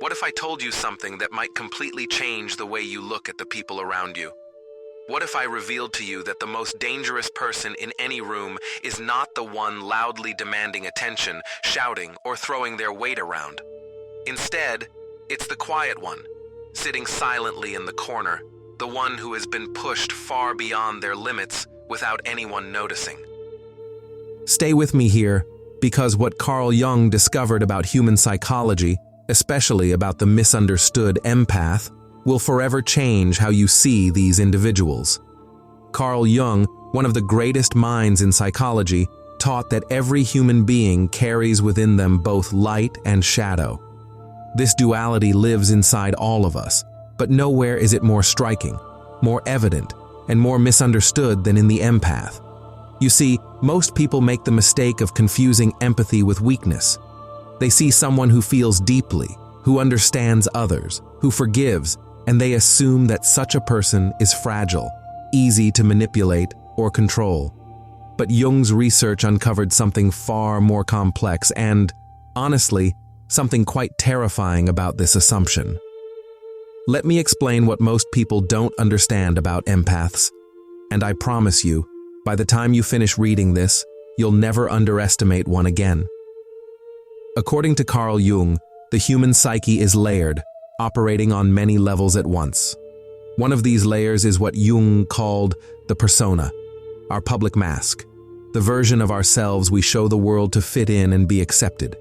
What if I told you something that might completely change the way you look at the people around you? What if I revealed to you that the most dangerous person in any room is not the one loudly demanding attention, shouting, or throwing their weight around? Instead, it's the quiet one, sitting silently in the corner, the one who has been pushed far beyond their limits without anyone noticing. Stay with me here, because what Carl Jung discovered about human psychology, especially about the misunderstood empath, will forever change how you see these individuals. Carl Jung, one of the greatest minds in psychology, taught that every human being carries within them both light and shadow. This duality lives inside all of us, but nowhere is it more striking, more evident, and more misunderstood than in the empath. You see, most people make the mistake of confusing empathy with weakness. They see someone who feels deeply, who understands others, who forgives, and they assume that such a person is fragile, easy to manipulate or control. But Jung's research uncovered something far more complex and, honestly, something quite terrifying about this assumption. Let me explain what most people don't understand about empaths, and I promise you, by the time you finish reading this, you'll never underestimate one again. According to Carl Jung, the human psyche is layered, operating on many levels at once. One of these layers is what Jung called the persona, our public mask, the version of ourselves we show the world to fit in and be accepted.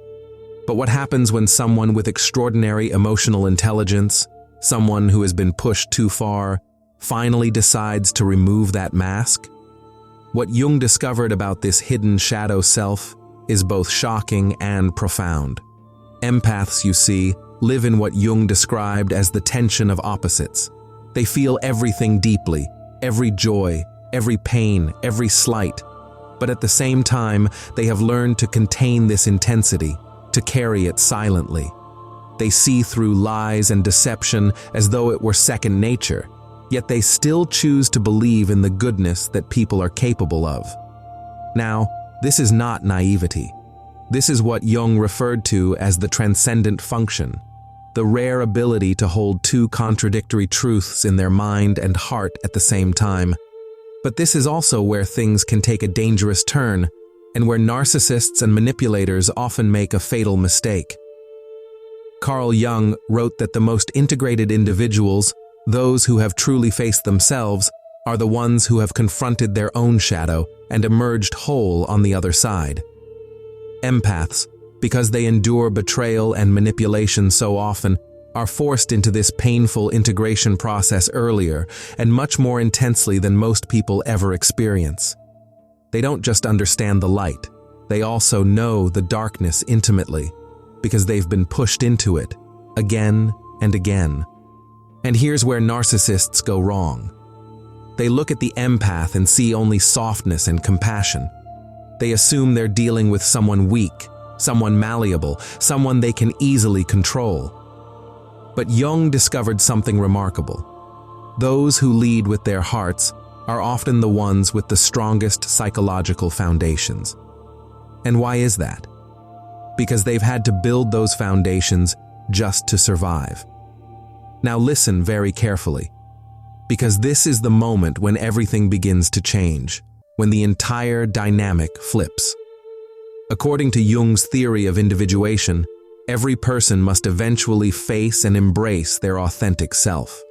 But what happens when someone with extraordinary emotional intelligence, someone who has been pushed too far, finally decides to remove that mask? What Jung discovered about this hidden shadow self is both shocking and profound. Empaths, you see, live in what Jung described as the tension of opposites. They feel everything deeply, every joy, every pain, every slight. But at the same time, they have learned to contain this intensity, to carry it silently. They see through lies and deception as though it were second nature, yet they still choose to believe in the goodness that people are capable of. Now, this is not naivety. This is what Jung referred to as the transcendent function, the rare ability to hold two contradictory truths in their mind and heart at the same time. But this is also where things can take a dangerous turn, and where narcissists and manipulators often make a fatal mistake. Carl Jung wrote that the most integrated individuals, those who have truly faced themselves, are the ones who have confronted their own shadow and emerged whole on the other side. Empaths, because they endure betrayal and manipulation so often, are forced into this painful integration process earlier and much more intensely than most people ever experience. They don't just understand the light, they also know the darkness intimately, because they've been pushed into it, again and again. And here's where narcissists go wrong. They look at the empath and see only softness and compassion. They assume they're dealing with someone weak, someone malleable, someone they can easily control. But Jung discovered something remarkable. Those who lead with their hearts are often the ones with the strongest psychological foundations. And why is that? Because they've had to build those foundations just to survive. Now listen very carefully, because this is the moment when everything begins to change, when the entire dynamic flips. According to Jung's theory of individuation, every person must eventually face and embrace their authentic self.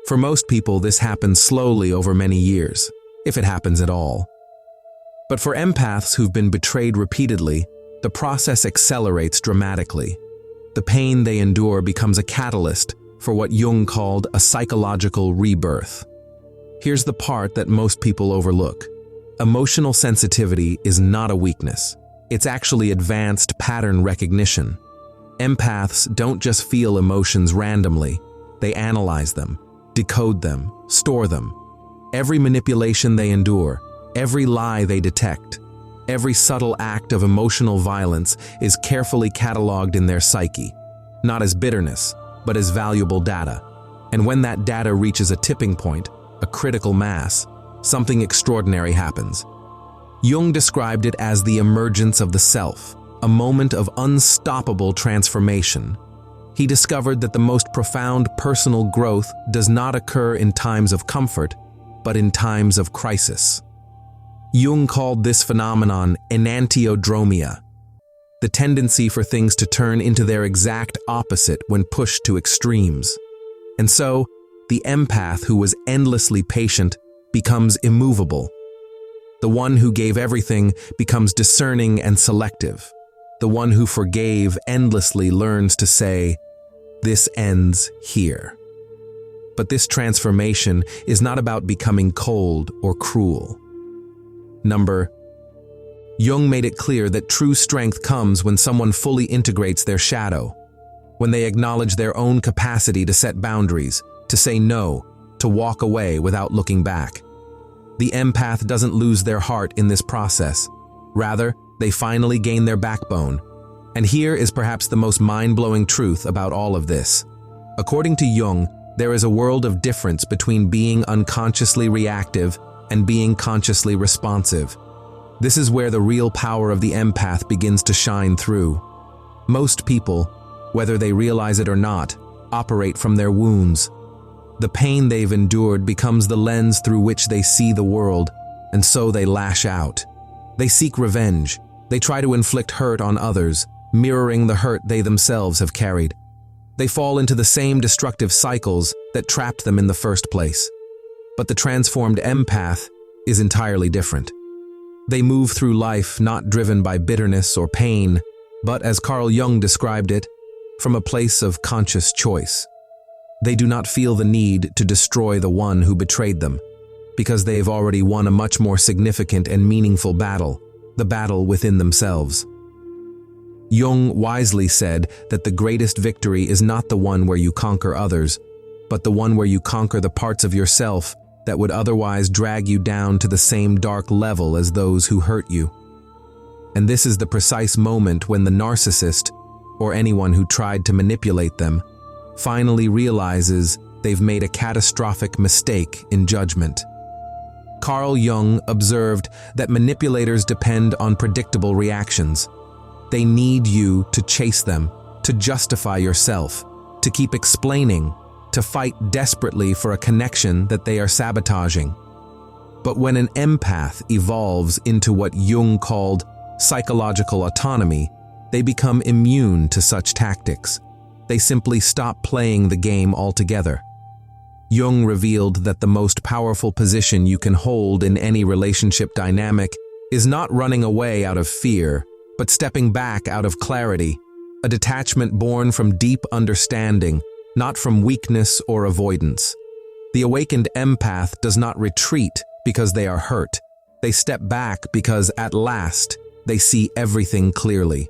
For most people, this happens slowly over many years, if it happens at all. But for empaths who've been betrayed repeatedly, the process accelerates dramatically. The pain they endure becomes a catalyst for what Jung called a psychological rebirth. Here's the part that most people overlook. Emotional sensitivity is not a weakness. It's actually advanced pattern recognition. Empaths don't just feel emotions randomly. They analyze them, decode them, store them. Every manipulation they endure, every lie they detect, every subtle act of emotional violence is carefully cataloged in their psyche, not as bitterness, but as valuable data. And when that data reaches a tipping point, a critical mass, something extraordinary happens. Jung described it as the emergence of the self, a moment of unstoppable transformation. he discovered that the most profound personal growth does not occur in times of comfort, but in times of crisis. Jung called this phenomenon enantiodromia, the tendency for things to turn into their exact opposite when pushed to extremes. And so, the empath who was endlessly patient becomes immovable. The one who gave everything becomes discerning and selective. The one who forgave endlessly learns to say, "This ends here." But this transformation is not about becoming cold or cruel. Jung made it clear that true strength comes when someone fully integrates their shadow, when they acknowledge their own capacity to set boundaries, to say no, to walk away without looking back. The empath doesn't lose their heart in this process. Rather, they finally gain their backbone. And here is perhaps the most mind-blowing truth about all of this. According to Jung, there is a world of difference between being unconsciously reactive and being consciously responsive. This is where the real power of the empath begins to shine through. Most people, whether they realize it or not, operate from their wounds. The pain they've endured becomes the lens through which they see the world, and so they lash out. They seek revenge. They try to inflict hurt on others, mirroring the hurt they themselves have carried. They fall into the same destructive cycles that trapped them in the first place. But the transformed empath is entirely different. They move through life not driven by bitterness or pain, but, as Carl Jung described it, from a place of conscious choice. They do not feel the need to destroy the one who betrayed them, because they have already won a much more significant and meaningful battle, the battle within themselves. Jung wisely said that the greatest victory is not the one where you conquer others, but the one where you conquer the parts of yourself that would otherwise drag you down to the same dark level as those who hurt you. And this is the precise moment when the narcissist, or anyone who tried to manipulate them, finally realizes they've made a catastrophic mistake in judgment. Carl Jung observed that manipulators depend on predictable reactions. They need you to chase them, to justify yourself, to keep explaining, to fight desperately for a connection that they are sabotaging. But when an empath evolves into what Jung called psychological autonomy, they become immune to such tactics. They simply stop playing the game altogether. Jung revealed that the most powerful position you can hold in any relationship dynamic is not running away out of fear, but stepping back out of clarity, a detachment born from deep understanding, not from weakness or avoidance. The awakened empath does not retreat because they are hurt. They step back because, at last, they see everything clearly.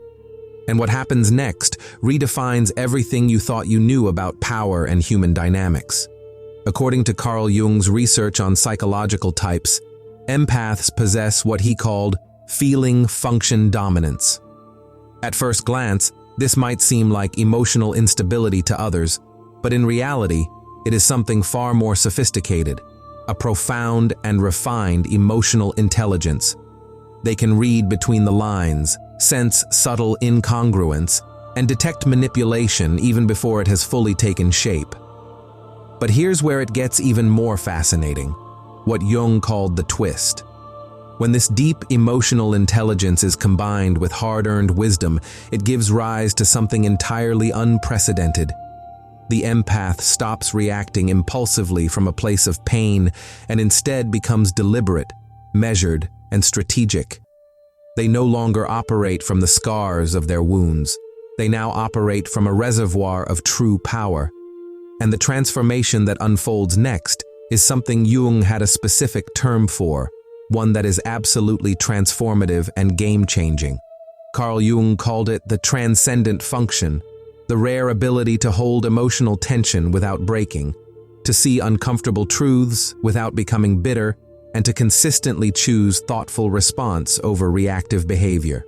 And what happens next redefines everything you thought you knew about power and human dynamics. According to Carl Jung's research on psychological types, empaths possess what he called feeling-function dominance. At first glance, this might seem like emotional instability to others, but in reality, it is something far more sophisticated, a profound and refined emotional intelligence. They can read between the lines, sense subtle incongruence, and detect manipulation even before it has fully taken shape. But here's where it gets even more fascinating, what Jung called the twist. When this deep emotional intelligence is combined with hard-earned wisdom, it gives rise to something entirely unprecedented. The empath stops reacting impulsively from a place of pain and instead becomes deliberate, measured, and strategic. They no longer operate from the scars of their wounds. They now operate from a reservoir of true power. And the transformation that unfolds next is something Jung had a specific term for, one that is absolutely transformative and game-changing. Carl Jung called it the transcendent function, the rare ability to hold emotional tension without breaking, to see uncomfortable truths without becoming bitter, and to consistently choose thoughtful response over reactive behavior.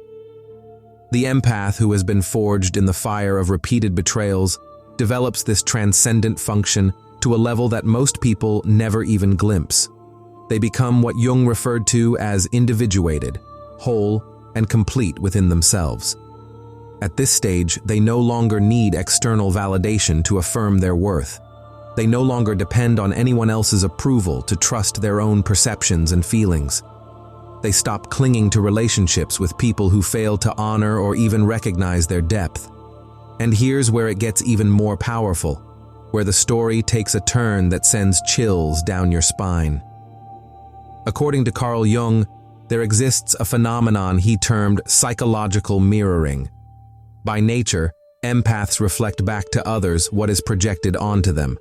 The empath who has been forged in the fire of repeated betrayals develops this transcendent function to a level that most people never even glimpse. They become what Jung referred to as individuated, whole, and complete within themselves. At this stage, they no longer need external validation to affirm their worth. They no longer depend on anyone else's approval to trust their own perceptions and feelings. They stop clinging to relationships with people who fail to honor or even recognize their depth. And here's where it gets even more powerful, where the story takes a turn that sends chills down your spine. According to Carl Jung, there exists a phenomenon he termed psychological mirroring. By nature, empaths reflect back to others what is projected onto them.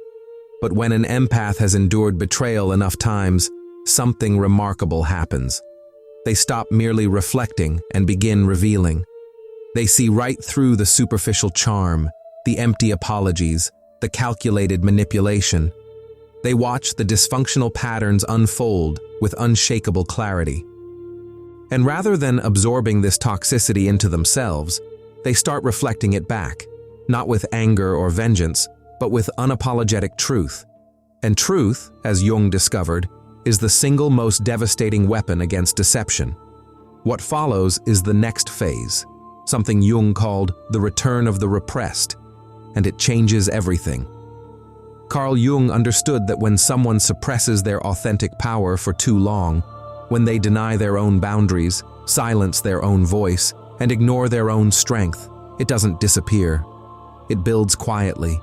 But when an empath has endured betrayal enough times, something remarkable happens. They stop merely reflecting and begin revealing. They see right through the superficial charm, the empty apologies, the calculated manipulation. They watch the dysfunctional patterns unfold with unshakable clarity. And rather than absorbing this toxicity into themselves, they start reflecting it back, not with anger or vengeance, but with unapologetic truth. And truth, as Jung discovered, is the single most devastating weapon against deception. What follows is the next phase, something Jung called the return of the repressed, and it changes everything. Carl Jung understood that when someone suppresses their authentic power for too long, when they deny their own boundaries, silence their own voice, and ignore their own strength, it doesn't disappear. It builds quietly.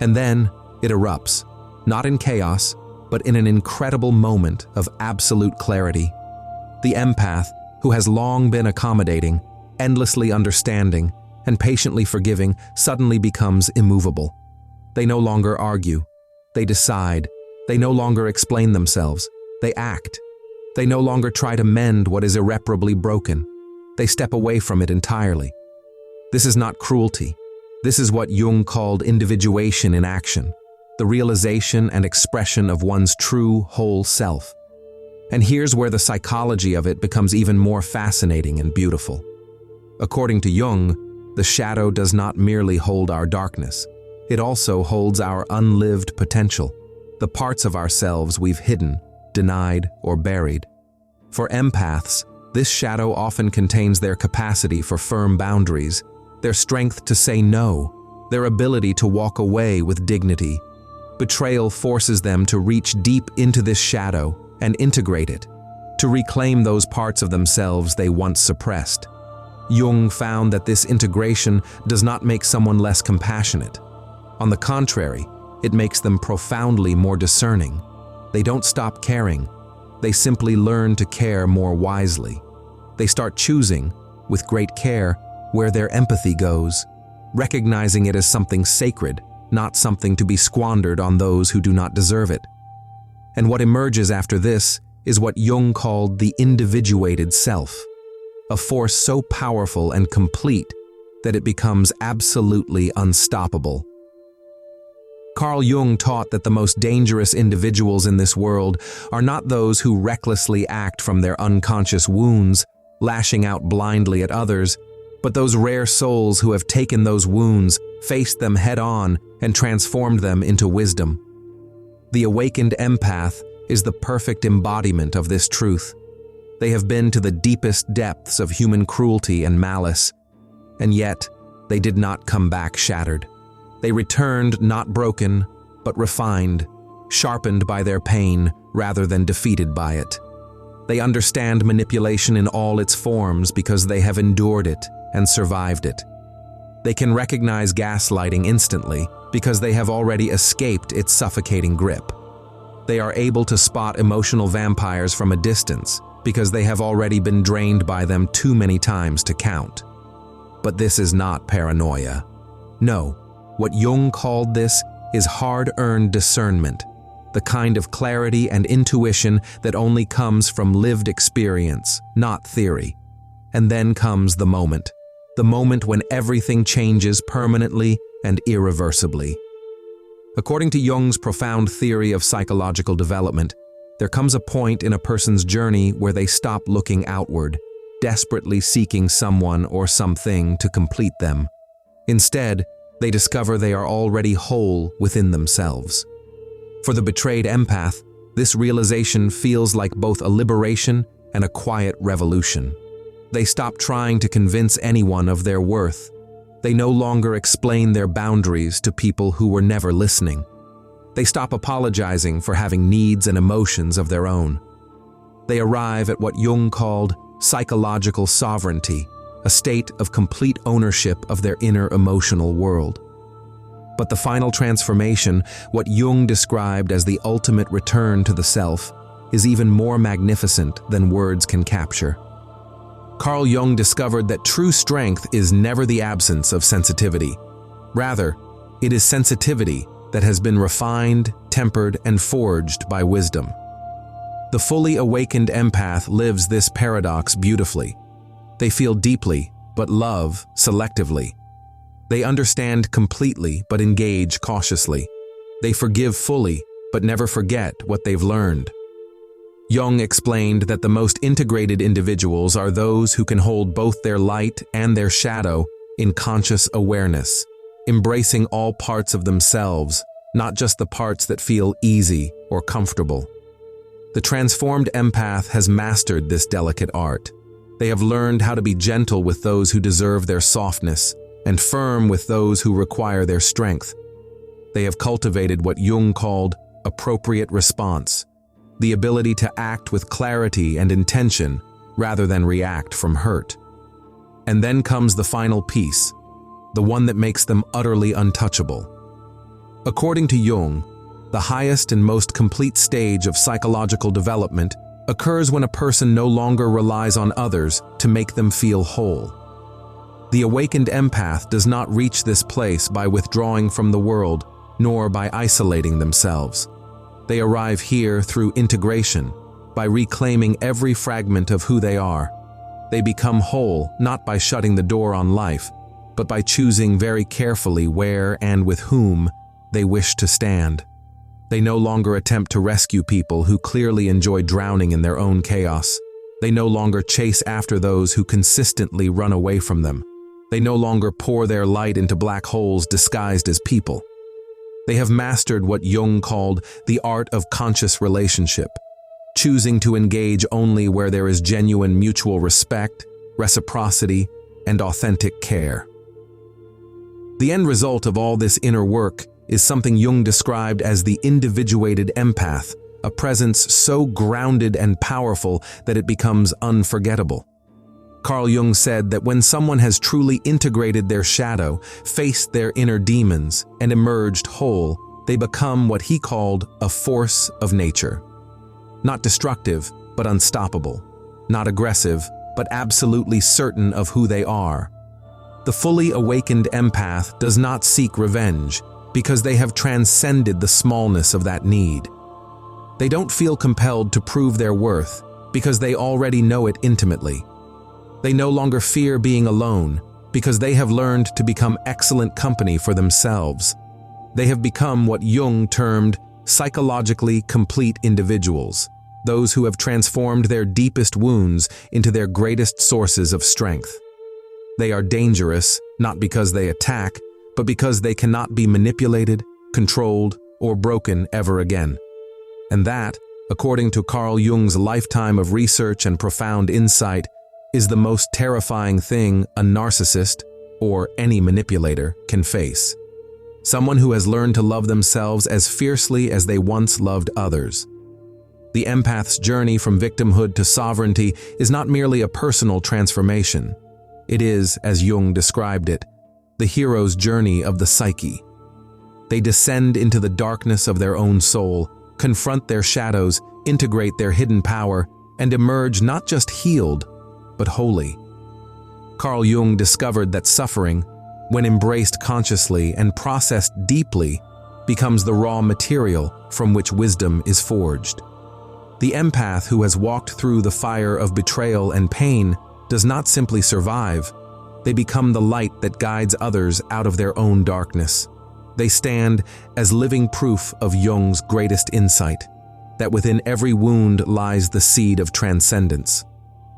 And then it erupts, not in chaos, but in an incredible moment of absolute clarity. The empath, who has long been accommodating, endlessly understanding, and patiently forgiving, suddenly becomes immovable. They no longer argue. They decide. They no longer explain themselves. They act. They no longer try to mend what is irreparably broken. They step away from it entirely. This is not cruelty. This is what Jung called individuation in action, the realization and expression of one's true, whole self. And here's where the psychology of it becomes even more fascinating and beautiful. According to Jung, the shadow does not merely hold our darkness. It also holds our unlived potential, the parts of ourselves we've hidden, denied, or buried. For empaths, this shadow often contains their capacity for firm boundaries, their strength to say no, their ability to walk away with dignity. Betrayal forces them to reach deep into this shadow and integrate it, to reclaim those parts of themselves they once suppressed. Jung found that this integration does not make someone less compassionate. On the contrary, it makes them profoundly more discerning. They don't stop caring. They simply learn to care more wisely. They start choosing, with great care, where their empathy goes, recognizing it as something sacred, not something to be squandered on those who do not deserve it. And what emerges after this is what Jung called the individuated self, a force so powerful and complete that it becomes absolutely unstoppable. Carl Jung taught that the most dangerous individuals in this world are not those who recklessly act from their unconscious wounds, lashing out blindly at others, but those rare souls who have taken those wounds, faced them head-on, and transformed them into wisdom. The awakened empath is the perfect embodiment of this truth. They have been to the deepest depths of human cruelty and malice, and yet they did not come back shattered. They returned not broken, but refined, sharpened by their pain rather than defeated by it. They understand manipulation in all its forms because they have endured it and survived it. They can recognize gaslighting instantly because they have already escaped its suffocating grip. They are able to spot emotional vampires from a distance because they have already been drained by them too many times to count. But this is not paranoia. No, what Jung called this is hard-earned discernment, the kind of clarity and intuition that only comes from lived experience, not theory. And then comes the moment when everything changes permanently and irreversibly. According to Jung's profound theory of psychological development, there comes a point in a person's journey where they stop looking outward, desperately seeking someone or something to complete them. Instead, they discover they are already whole within themselves. For the betrayed empath, this realization feels like both a liberation and a quiet revolution. They stop trying to convince anyone of their worth. They no longer explain their boundaries to people who were never listening. They stop apologizing for having needs and emotions of their own. They arrive at what Jung called psychological sovereignty, a state of complete ownership of their inner emotional world. But the final transformation, what Jung described as the ultimate return to the self, is even more magnificent than words can capture. Carl Jung discovered that true strength is never the absence of sensitivity. Rather, it is sensitivity that has been refined, tempered, and forged by wisdom. The fully awakened empath lives this paradox beautifully. They feel deeply, but love selectively. They understand completely, but engage cautiously. They forgive fully, but never forget what they've learned. Jung explained that the most integrated individuals are those who can hold both their light and their shadow in conscious awareness, embracing all parts of themselves, not just the parts that feel easy or comfortable. The transformed empath has mastered this delicate art. They have learned how to be gentle with those who deserve their softness and firm with those who require their strength. They have cultivated what Jung called appropriate response, the ability to act with clarity and intention rather than react from hurt. And then comes the final piece, the one that makes them utterly untouchable. According to Jung, the highest and most complete stage of psychological development occurs when a person no longer relies on others to make them feel whole. The awakened empath does not reach this place by withdrawing from the world, nor by isolating themselves. They arrive here through integration, by reclaiming every fragment of who they are. They become whole not by shutting the door on life, but by choosing very carefully where and with whom they wish to stand. They no longer attempt to rescue people who clearly enjoy drowning in their own chaos. They no longer chase after those who consistently run away from them. They no longer pour their light into black holes disguised as people. They have mastered what Jung called the art of conscious relationship, choosing to engage only where there is genuine mutual respect, reciprocity, and authentic care. The end result of all this inner work is something Jung described as the individuated empath, a presence so grounded and powerful that it becomes unforgettable. Carl Jung said that when someone has truly integrated their shadow, faced their inner demons, and emerged whole, they become what he called a force of nature. Not destructive, but unstoppable. Not aggressive, but absolutely certain of who they are. The fully awakened empath does not seek revenge, because they have transcended the smallness of that need. They don't feel compelled to prove their worth, because they already know it intimately. They no longer fear being alone, because they have learned to become excellent company for themselves. They have become what Jung termed psychologically complete individuals, those who have transformed their deepest wounds into their greatest sources of strength. They are dangerous, not because they attack, but because they cannot be manipulated, controlled, or broken ever again. And that, according to Carl Jung's lifetime of research and profound insight, is the most terrifying thing a narcissist, or any manipulator, can face. Someone who has learned to love themselves as fiercely as they once loved others. The empath's journey from victimhood to sovereignty is not merely a personal transformation. It is, as Jung described it, the hero's journey of the psyche. They descend into the darkness of their own soul, confront their shadows, integrate their hidden power, and emerge not just healed, but holy. Carl Jung discovered that suffering, when embraced consciously and processed deeply, becomes the raw material from which wisdom is forged. The empath who has walked through the fire of betrayal and pain does not simply survive. They become the light that guides others out of their own darkness. They stand as living proof of Jung's greatest insight, that within every wound lies the seed of transcendence,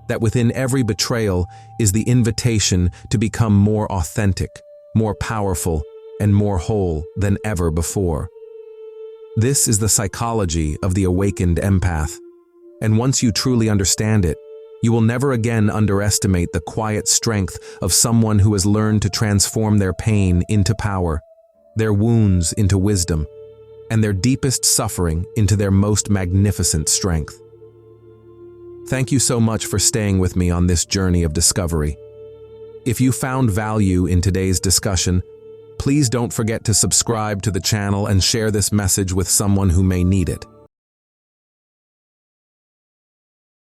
that within every betrayal is the invitation to become more authentic, more powerful, and more whole than ever before. This is the psychology of the awakened empath, and once you truly understand it, You will never again underestimate the quiet strength of someone who has learned to transform their pain into power, their wounds into wisdom, and their deepest suffering into their most magnificent strength. Thank you so much for staying with me on this journey of discovery. If you found value in today's discussion, please don't forget to subscribe to the channel and share this message with someone who may need it.